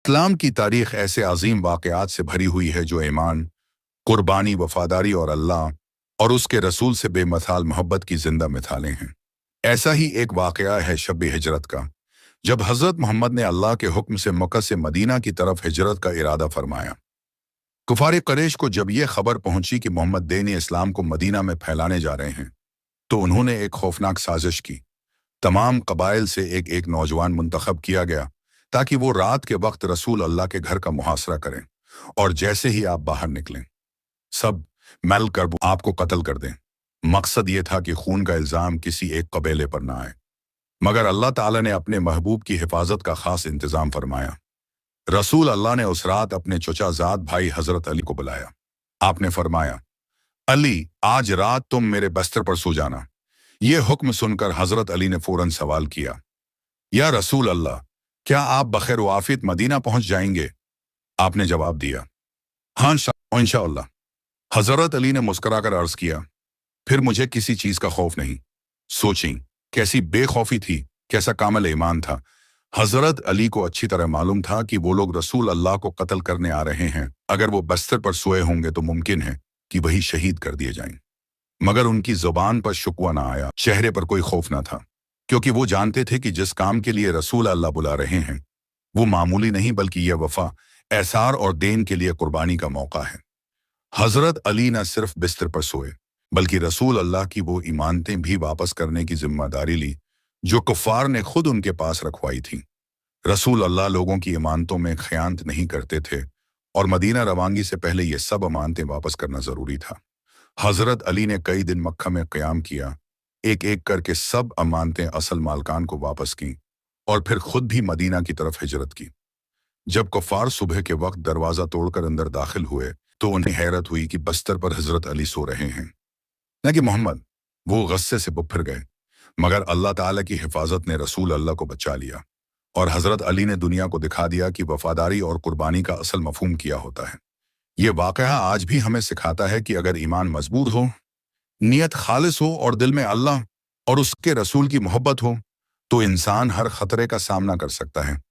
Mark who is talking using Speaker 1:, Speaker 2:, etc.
Speaker 1: इस्लाम की तारीख ऐसे अजीम वाक़यात से भरी हुई है जो ईमान, कुर्बानी, वफादारी और अल्लाह और उसके रसूल से बेमिसाल मोहब्बत की जिंदा मिसालें हैं। ऐसा ही एक वाक़या है शब हिजरत का, जब हज़रत मोहम्मद ने अल्लाह के हुक्म से मक्का से मदीना की तरफ हिजरत का इरादा फरमाया। कुफार कुरैश को जब यह खबर पहुंची कि मोहम्मद दीन इस्लाम को मदीना में फैलाने जा रहे हैं, तो उन्होंने एक खौफनाक साजिश की। तमाम कबाइल से एक एक नौजवान मुंतखब किया गया ताकि वो रात के वक्त रसूल अल्लाह के घर का मुहासरा करें, और जैसे ही आप बाहर निकलें सब मिल कर वो आपको कत्ल कर दें। मकसद ये था कि खून का इल्ज़ाम किसी एक कबीले पर ना आए। मगर अल्लाह ताला ने अपने महबूब की हिफाजत का खास इंतज़ाम फरमाया। रसूल अल्लाह ने उस रात अपने चचाजाद भाई हज़रत अली को बुलाया। आपने फरमाया, अली, आज रात तुम मेरे बिस्तर पर सो जाना। यह हुक्म सुनकर हज़रत अली ने फौरन सवाल किया, या रसूल अल्लाह, क्या आप बखैर वाफियत मदीना पहुंच जाएंगे? आपने जवाब दिया, हाँ इंशाअल्लाह। हज़रत अली ने मुस्कुराकर अर्ज किया, फिर मुझे किसी चीज का खौफ नहीं। सोचें, कैसी बेखौफी थी, कैसा कामिल ईमान था। हज़रत अली को अच्छी तरह मालूम था कि वो लोग रसूल अल्लाह को कत्ल करने आ रहे हैं। अगर वो बिस्तर पर सोए होंगे तो मुमकिन है कि वही शहीद कर दिए जाएं। मगर उनकी जुबान पर शुकवा ना आया, चेहरे पर कोई खौफ ना था, क्योंकि वो जानते थे कि जिस काम के लिए रसूल अल्लाह बुला रहे हैं वो मामूली नहीं, बल्कि यह वफा, एसार और देन के लिए कुर्बानी का मौका है। हज़रत अली न सिर्फ बिस्तर पर सोए, बल्कि रसूल अल्लाह की वो इमानतें भी वापस करने की जिम्मेदारी ली जो कुफ्फार ने खुद उनके पास रखवाई थी। रसूल अल्लाह लोगों की इमानतों में खयानत नहीं करते थे, और मदीना रवानगी से पहले ये सब अमानतें वापस करना जरूरी था। हज़रत अली ने कई दिन मक्का में क़याम किया, एक एक करके सब अमानतें असल मालकान को वापस की, और फिर खुद भी मदीना की तरफ हिजरत की। जब कुफ्फार सुबह के वक्त दरवाज़ा तोड़कर अंदर दाखिल हुए तो उन्हें हैरत हुई कि बस्तर पर हज़रत अली सो रहे हैं, न कि मोहम्मद। वो गुस्से से बुफर गए, मगर अल्लाह ताला की हिफाजत ने रसूल अल्लाह को बचा लिया, और हज़रत अली ने दुनिया को दिखा दिया कि वफादारी और कुर्बानी का असल मफहूम क्या होता है। ये वाक़या आज भी हमें सिखाता है कि अगर ईमान मजबूत हो, नीयत खालिस हो और दिल में अल्लाह और उसके रसूल की मोहब्बत हो, तो इंसान हर खतरे का सामना कर सकता है।